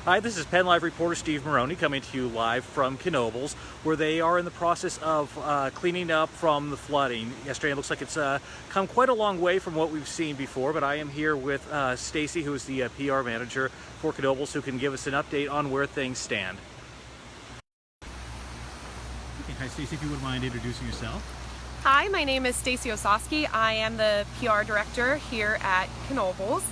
Hi, this is PennLive reporter Steve Marroni coming to you live from Knoebels, where they are in the process of cleaning up from the flooding. Yesterday it looks like it's come quite a long way from what we've seen before, but I am here with Stacy, who is the PR manager for Knoebels, who can give us an update on where things stand. Okay, hi Stacy, if you wouldn't mind introducing yourself. Hi, my name is Stacy Ossowski. I am the PR director here at Knoebels.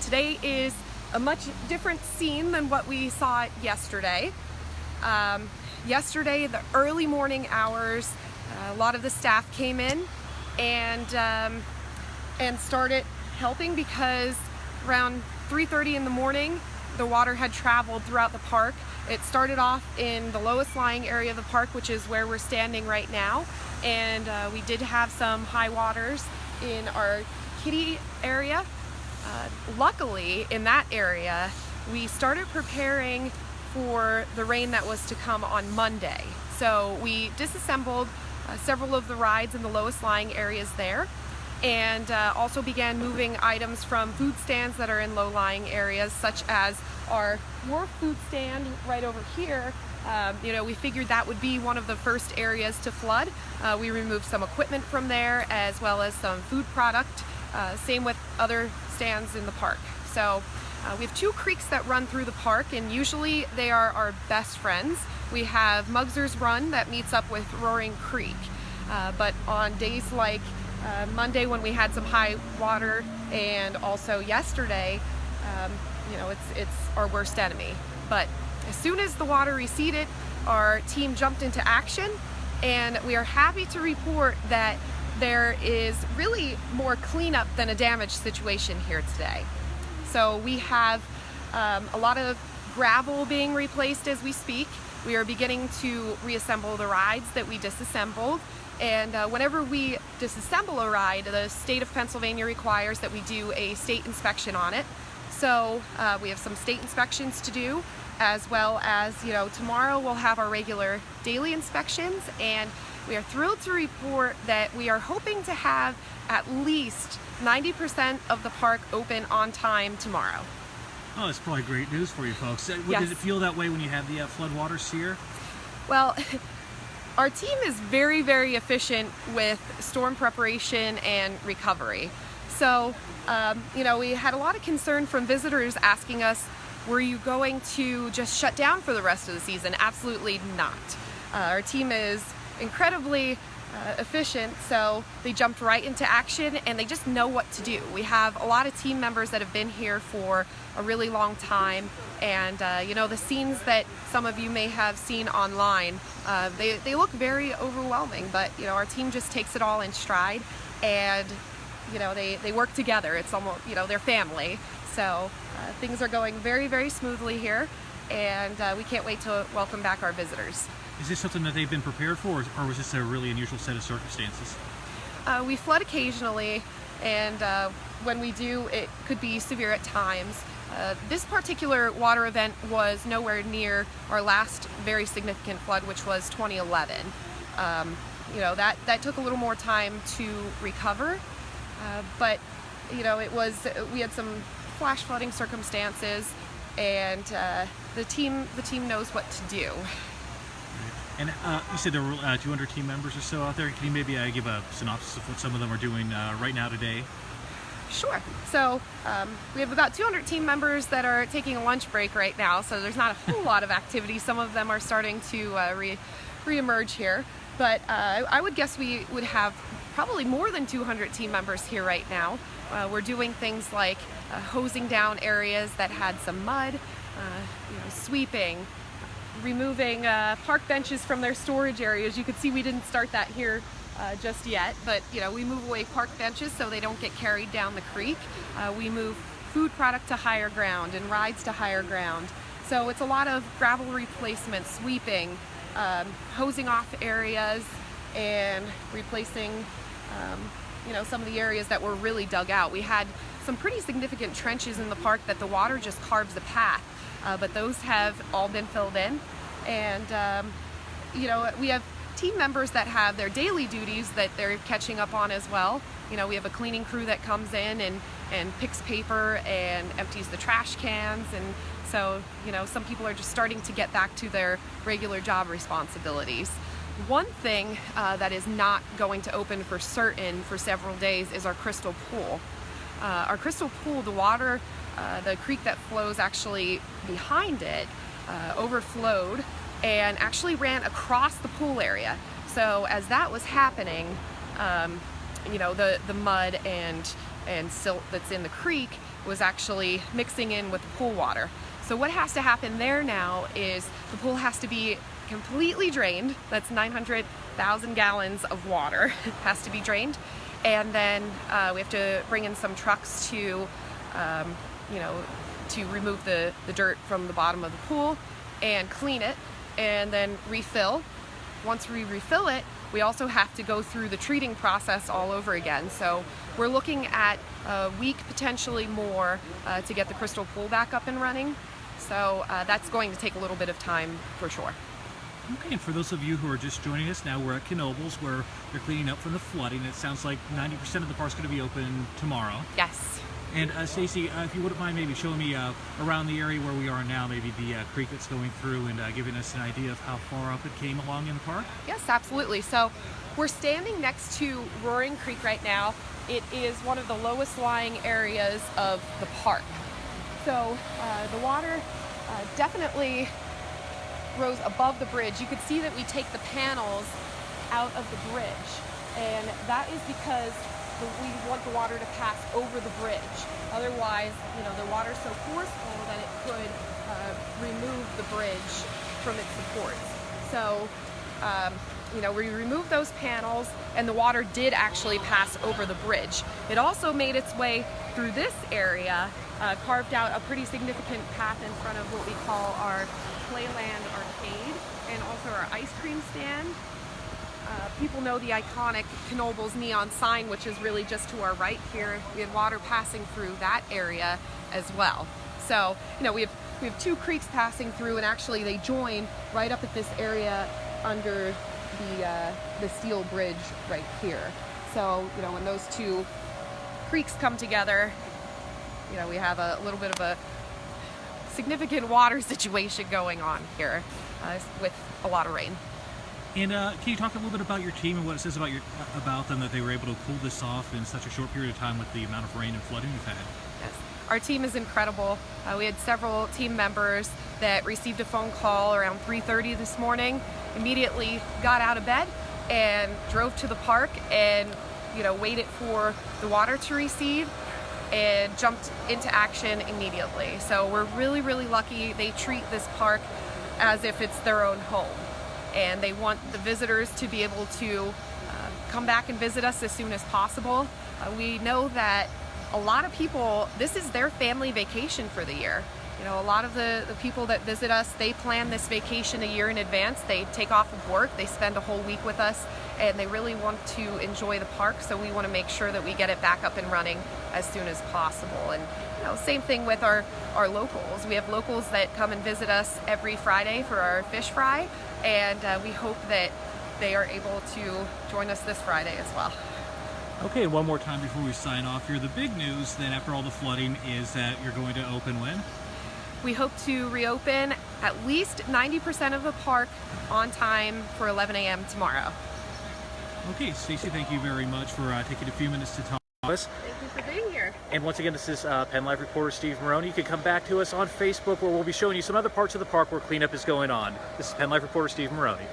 Today is a much different scene than what we saw yesterday. Yesterday, the early morning hours, a lot of the staff came in and started helping because around 3:30 in the morning, the water had traveled throughout the park. It started off in the lowest lying area of the park, which is where we're standing right now. And we did have some high waters in our kiddie area. Luckily, in that area, we started preparing for the rain that was to come on Monday. So we disassembled several of the rides in the lowest lying areas there, and also began moving items from food stands that are in low-lying areas, such as our wharf food stand right over here. We figured that would be one of the first areas to flood. We removed some equipment from there, as well as some food product. Same with other stands in the park. So we have two creeks that run through the park, and usually they are our best friends. We have Mugger's Run that meets up with Roaring Creek, but on days like Monday, when we had some high water, and also yesterday, it's our worst enemy. But as soon as the water receded, our team jumped into action, and we are happy to report that there is really more cleanup than a damage situation here today. So we have a lot of gravel being replaced as we speak. We are beginning to reassemble the rides that we disassembled. And whenever we disassemble a ride, the state of Pennsylvania requires that we do a state inspection on it. So we have some state inspections to do, as well as, tomorrow we'll have our regular daily inspections, and we are thrilled to report that we are hoping to have at least 90% of the park open on time tomorrow. Oh, that's probably great news for you folks. Yes. Did it feel that way when you had the floodwaters here? Well, our team is very, very efficient with storm preparation and recovery. So, we had a lot of concern from visitors asking us, were you going to just shut down for the rest of the season? Absolutely not. Our team is incredibly efficient, so they jumped right into action, and they just know what to do. We have a lot of team members that have been here for a really long time, and the scenes that some of you may have seen online, they look very overwhelming, but our team just takes it all in stride, and they work together. It's almost, they're family. So things are going very, very smoothly here, and we can't wait to welcome back our visitors. Is this something that they've been prepared for, or was this a really unusual set of circumstances? We flood occasionally, and when we do, it could be severe at times. This particular water event was nowhere near our last very significant flood, which was 2011. That took a little more time to recover, but we had some flash flooding circumstances, and the team knows what to do. And you said there were 200 team members or so out there. Can you maybe give a synopsis of what some of them are doing right now today? Sure. So we have about 200 team members that are taking a lunch break right now, so there's not a whole lot of activity. Some of them are starting to re-emerge here, but I would guess we would have probably more than 200 team members here right now. We're doing things like hosing down areas that had some mud, sweeping, removing park benches from their storage areas. You can see we didn't start that here just yet, but we move away park benches so they don't get carried down the creek. We move food product to higher ground and rides to higher ground. So it's a lot of gravel replacement, sweeping, hosing off areas, and replacing some of the areas that were really dug out. We had some pretty significant trenches in the park that the water just carves the path, but those have all been filled in. And we have team members that have their daily duties that they're catching up on as well. We have a cleaning crew that comes in and and picks paper and empties the trash cans. And so, some people are just starting to get back to their regular job responsibilities. One thing that is not going to open for certain for several days is our crystal pool. Our crystal pool, the water, the creek that flows actually behind it overflowed and actually ran across the pool area. So as that was happening, the mud and silt that's in the creek was actually mixing in with the pool water. So what has to happen there now is the pool has to be completely drained. That's 900,000 gallons of water has to be drained. And then we have to bring in some trucks to remove the dirt from the bottom of the pool and clean it and then refill. Once we refill it, we also have to go through the treating process all over again. So we're looking at a week, potentially more, to get the crystal pool back up and running. So that's going to take a little bit of time for sure. Okay, and for those of you who are just joining us now, we're at Knoebels where they're cleaning up from the flooding. It sounds like 90% of the park's going to be open tomorrow. Yes. And Stacy, if you wouldn't mind maybe showing me around the area where we are now, maybe the creek that's going through, and giving us an idea of how far up it came along in the park? Yes, absolutely. So we're standing next to Roaring Creek right now. It is one of the lowest lying areas of the park. So the water definitely rose above the bridge. You could see that we take the panels out of the bridge, and that is because we want the water to pass over the bridge. Otherwise, the water's so forceful that it could remove the bridge from its supports. So, we removed those panels, and the water did actually pass over the bridge. It also made its way through this area, carved out a pretty significant path in front of what we call our Playland Arcade and also our ice cream stand. People know the iconic Knoebels neon sign, which is really just to our right here. We had water passing through that area as well. So, we have two creeks passing through, and actually they join right up at this area under the steel bridge right here. So, when those two creeks come together, we have a little bit of a significant water situation going on here with a lot of rain. And can you talk a little bit about your team and what it says about them, that they were able to pull this off in such a short period of time with the amount of rain and flooding you've had? Yes. Our team is incredible. We had several team members that received a phone call around 3:30 this morning, immediately got out of bed and drove to the park and waited for the water to recede and jumped into action immediately. So we're really, really lucky. They treat this park as if it's their own home, and they want the visitors to be able to come back and visit us as soon as possible. We know that a lot of people, this is their family vacation for the year. A lot of the people that visit us, they plan this vacation a year in advance. They take off of work, they spend a whole week with us, and they really want to enjoy the park, so we want to make sure that we get it back up and running as soon as possible. And same thing with our locals. We have locals that come and visit us every Friday for our fish fry, and we hope that they are able to join us this Friday as well. Okay, one more time before we sign off here. The big news then after all the flooding is that you're going to open when? We hope to reopen at least 90% of the park on time for 11 a.m. tomorrow. Okay, Stacy, thank you very much for taking a few minutes to talk to us. Thank you for being here. And once again, this is PennLive reporter Steve Marroni. You can come back to us on Facebook, where we'll be showing you some other parts of the park where cleanup is going on. This is PennLive reporter Steve Marroni.